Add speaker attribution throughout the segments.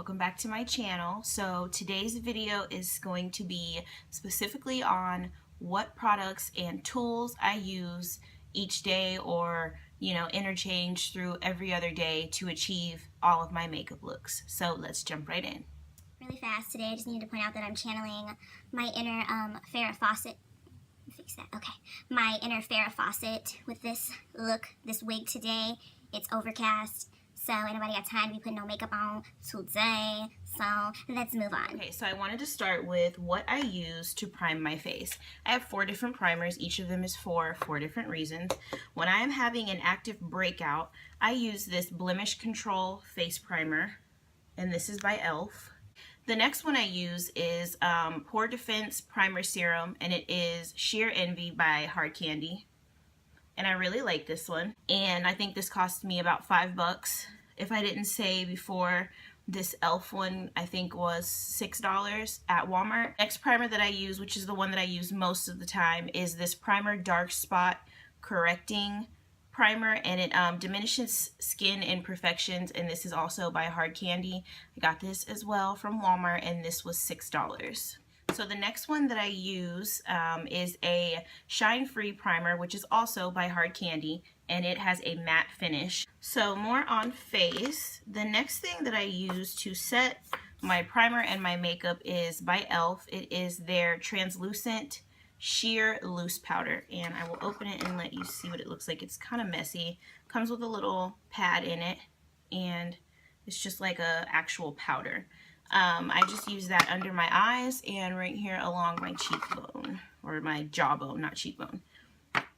Speaker 1: welcome back to my channel. So today's video is going to be specifically on what products and tools I use each day, or interchange through every other day to achieve all of my makeup looks. So let's jump right in.
Speaker 2: Really fast today, I just needed to point out that I'm channeling my inner Farrah Fawcett. Fix that. Okay. My inner Farrah Fawcett with this look, this wig today. It's overcast, so anybody got time to be putting no makeup on today. So let's move on.
Speaker 1: Okay, so I wanted to start with what I use to prime my face. I have 4 different primers. Each of them is for 4 different reasons. When I am having an active breakout, I use this Blemish Control face primer, and this is by e.l.f. The next one I use is Pore Defense Primer Serum, and it is Sheer Envy by Hard Candy. And I really like this one. And I think this cost me about $5. If I didn't say before, this e.l.f. one I think was $6 at Walmart. Next primer that I use, which is the one that I use most of the time, is this Primer Dark Spot Correcting Primer, and it diminishes skin imperfections, and this is also by Hard Candy. I got this as well from Walmart, and this was $6. So the next one that I use is a Shine Free Primer, which is also by Hard Candy, and it has a matte finish. So more on face. The next thing that I use to set my primer and my makeup is by e.l.f. It is their Translucent Sheer Loose Powder, and I will open it and let you see what it looks like. It's kind of messy. Comes with a little pad in it, and it's just like a actual powder. I just use that under my eyes and right here along my cheekbone, or my jawbone, not cheekbone.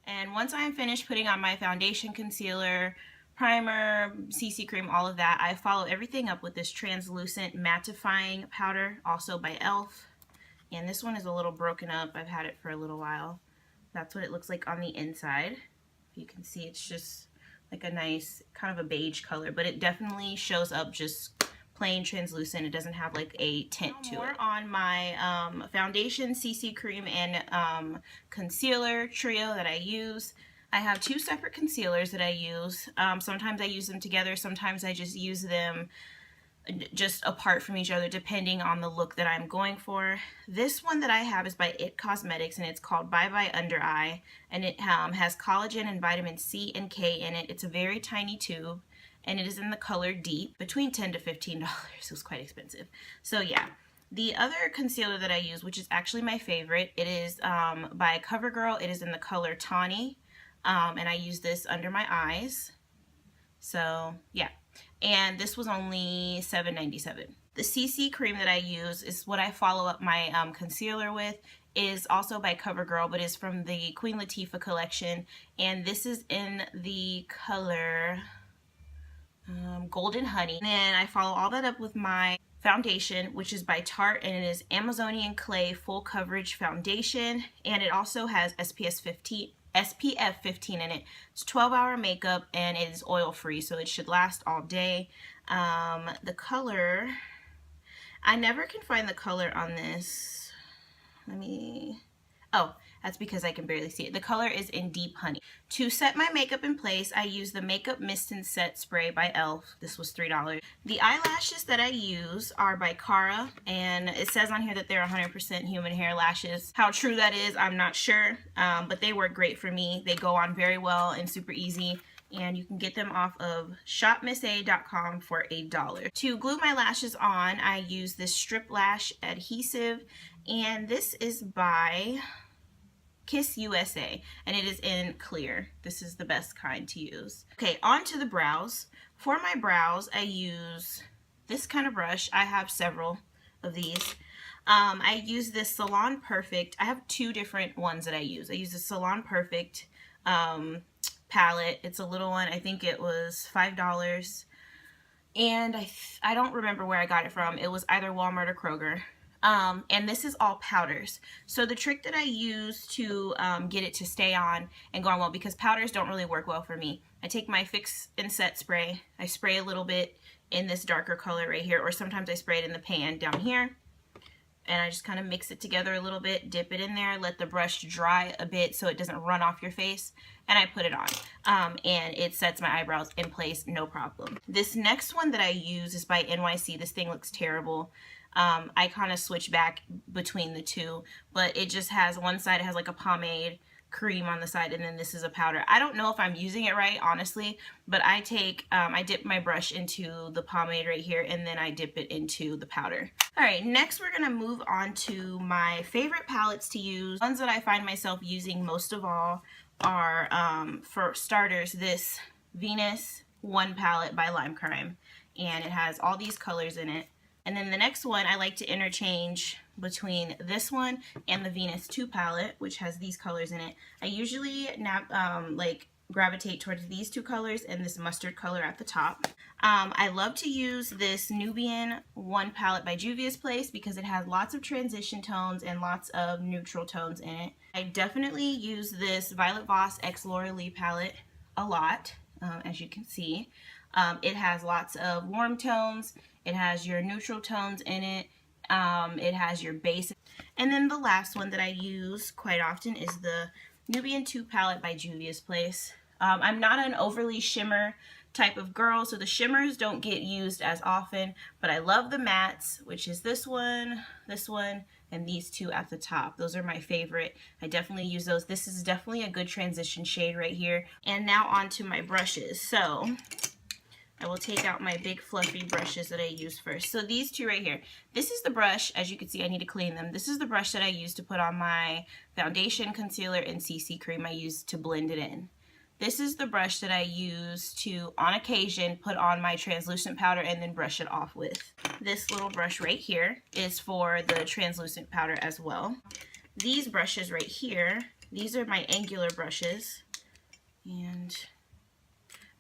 Speaker 1: And once I am finished putting on my foundation, concealer, primer, CC cream, all of that, I follow everything up with this Translucent Mattifying Powder, also by e.l.f. And this one is a little broken up. I've had it for a little while. That's what it looks like on the inside. You can see it's just like a nice kind of a beige color, but it definitely shows up just plain translucent. It doesn't have like a tint to it. On my foundation, CC cream, and concealer trio that I use, I have 2 separate concealers that I use. Sometimes I use them together, sometimes I just use them just apart from each other depending on the look that I'm going for. This one that I have is by IT Cosmetics, and it's called Bye Bye Under Eye, and it has collagen and vitamin C and K in it. It's a very tiny tube, and it is in the color Deep, between $10 to $15. It was quite expensive. So yeah. The other concealer that I use, which is actually my favorite, it is by CoverGirl. It is in the color Tawny, and I use this under my eyes. So yeah, and this was only $7.97. The CC cream that I use is what I follow up my concealer with. Is also by CoverGirl, but is from the Queen Latifah collection, and this is in the color Golden Honey. And then I follow all that up with my foundation, which is by Tarte, and it is Amazonian Clay Full Coverage Foundation, and it also has SPF 15 in it. It's 12-hour makeup, and it is oil free, so it should last all day. The color, I never can find the color on this. Oh, that's because I can barely see it. The color is in Deep Honey. To set my makeup in place, I use the Makeup Mist and Set Spray by e.l.f. This was $3. The eyelashes that I use are by Cara, and it says on here that they're 100% human hair lashes. How true that is, I'm not sure, but they work great for me. They go on very well and super easy, and you can get them off of shopmissa.com for $1. To glue my lashes on, I use this Strip Lash Adhesive, and this is by Kiss USA, and it is in clear. This is the best kind to use. Okay, on to the brows. For my brows, I use this kind of brush. I have several of these. I use this Salon Perfect. I have 2 different ones that I use. I use the Salon Perfect palette. It's a little one. I think it was $5. And I don't remember where I got it from. It was either Walmart or Kroger. And this is all powders. So the trick that I use to get it to stay on and go on well, because powders don't really work well for me, I take my Fix and Set spray, I spray a little bit in this darker color right here, or sometimes I spray it in the pan down here, and I just kind of mix it together a little bit, dip it in there, let the brush dry a bit so it doesn't run off your face, and I put it on. And it sets my eyebrows in place, no problem. This next one that I use is by NYC. This thing looks terrible. I kind of switch back between the two, but it just has one side, it has like a pomade cream on the side, and then this is a powder. I don't know if I'm using it right, honestly, but I dip my brush into the pomade right here, and then I dip it into the powder. All right, next we're gonna move on to my favorite palettes to use. Ones that I find myself using most of all are, for starters, this Venus 1 palette by Lime Crime, and it has all these colors in it. And then the next one, I like to interchange between this one and the Venus 2 palette, which has these colors in it. I usually gravitate towards these two colors and this mustard color at the top. I love to use this Nubian 1 palette by Juvia's Place because it has lots of transition tones and lots of neutral tones in it. I definitely use this Violet Voss X Laura Lee palette a lot, as you can see. It has lots of warm tones. It has your neutral tones in it. It has your basic. And then the last one that I use quite often is the Nubian 2 palette by Juvia's Place. I'm not an overly shimmer type of girl, so the shimmers don't get used as often, but I love the mattes, which is this one, and these two at the top. Those are my favorite. I definitely use those. This is definitely a good transition shade right here. And now on to my brushes. So I will take out my big fluffy brushes that I use first. So these two right here, this is the brush, as you can see I need to clean them. This is the brush that I use to put on my foundation, concealer, and CC cream I use to blend it in. This is the brush that I use to, on occasion, put on my translucent powder and then brush it off with. This little brush right here is for the translucent powder as well. These brushes right here, these are my angular brushes, and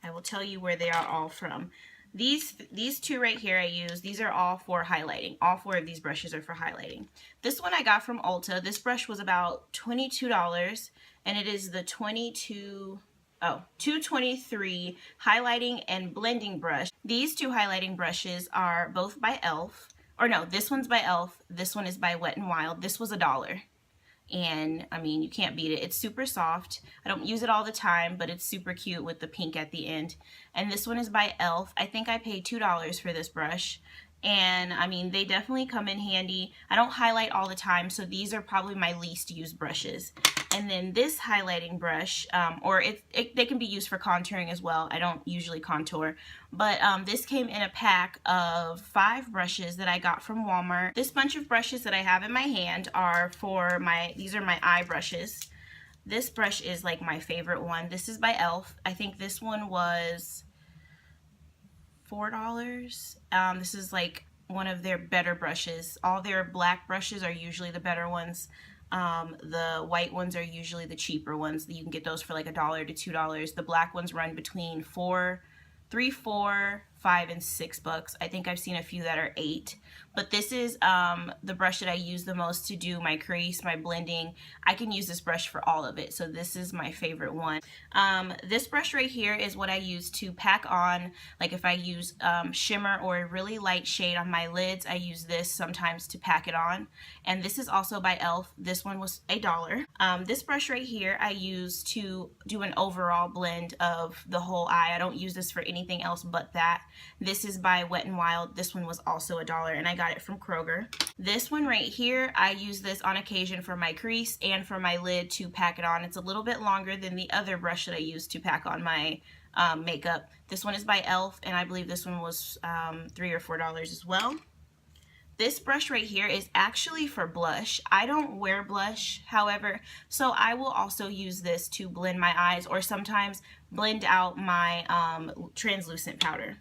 Speaker 1: I will tell you where they are all from. These two right here I use, these are all for highlighting. All four of these brushes are for highlighting. This one I got from Ulta. This brush was about $22, and it is the 223 highlighting and blending brush. These two highlighting brushes are both by e.l.f. Or no, this one's by e.l.f. This one is by Wet n Wild. This was $1. And I mean, you can't beat it. It's super soft. I don't use it all the time, but it's super cute with the pink at the end. And this one is by e.l.f. I think I paid $2 for this brush. And I mean, they definitely come in handy. I don't highlight all the time, so these are probably my least used brushes. And then this highlighting brush, they can be used for contouring as well. I don't usually contour, but this came in a pack of 5 brushes that I got from Walmart. This bunch of brushes that I have in my hand are for these are my eye brushes. This brush is like my favorite one. This is by e.l.f. I think this one was $4. This is like one of their better brushes. All their black brushes are usually the better ones. The white ones are usually the cheaper ones. You can get those for like $1 to $2. The black ones run between $3, $4, $5, and $6. I think I've seen a few that are $8. But this is the brush that I use the most to do my crease, my blending. I can use this brush for all of it, so this is my favorite one. This brush right here is what I use to pack on, like if I use shimmer or a really light shade on my lids, I use this sometimes to pack it on. And this is also by e.l.f. This one was $1. This brush right here I use to do an overall blend of the whole eye. I don't use this for anything else but that. This is by Wet n Wild. This one was also $1, and I got it from Kroger. This one right here, I use this on occasion for my crease and for my lid to pack it on. It's a little bit longer than the other brush that I use to pack on my makeup. This one is by e.l.f. and I believe this one was $3 or $4 as well. This brush right here is actually for blush. I don't wear blush, however, so I will also use this to blend my eyes or sometimes blend out my translucent powder.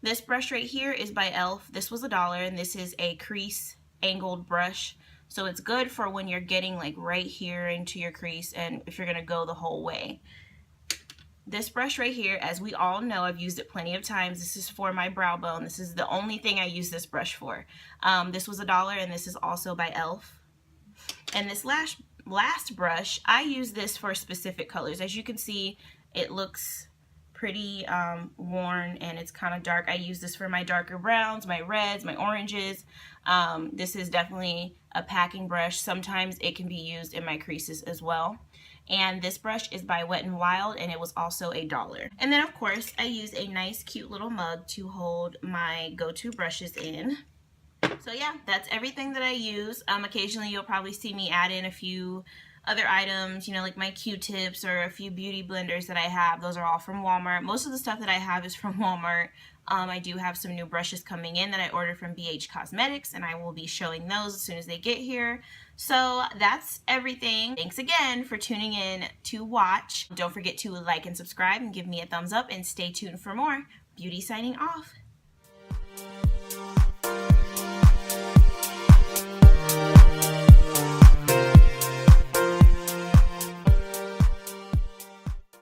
Speaker 1: This brush right here is by e.l.f. This was $1, and this is a crease angled brush. So it's good for when you're getting like right here into your crease and if you're gonna go the whole way. This brush right here, as we all know, I've used it plenty of times. This is for my brow bone. This is the only thing I use this brush for. This was $1, and this is also by e.l.f. And this last brush, I use this for specific colors. As you can see, it looks pretty worn and it's kind of dark. I use this for my darker browns, my reds, my oranges. This is definitely a packing brush. Sometimes it can be used in my creases as well. And this brush is by Wet n Wild, and it was also $1. And then of course I use a nice cute little mug to hold my go-to brushes in. So yeah, that's everything that I use. Occasionally you'll probably see me add in a few other items, you know, like my Q-tips or a few beauty blenders that I have. Those are all from Walmart. Most of the stuff that I have is from Walmart. I do have some new brushes coming in that I ordered from BH Cosmetics, and I will be showing those as soon as they get here. So that's everything. Thanks again for tuning in to watch. Don't forget to like and subscribe and give me a thumbs up, and stay tuned for more. Beauty signing off.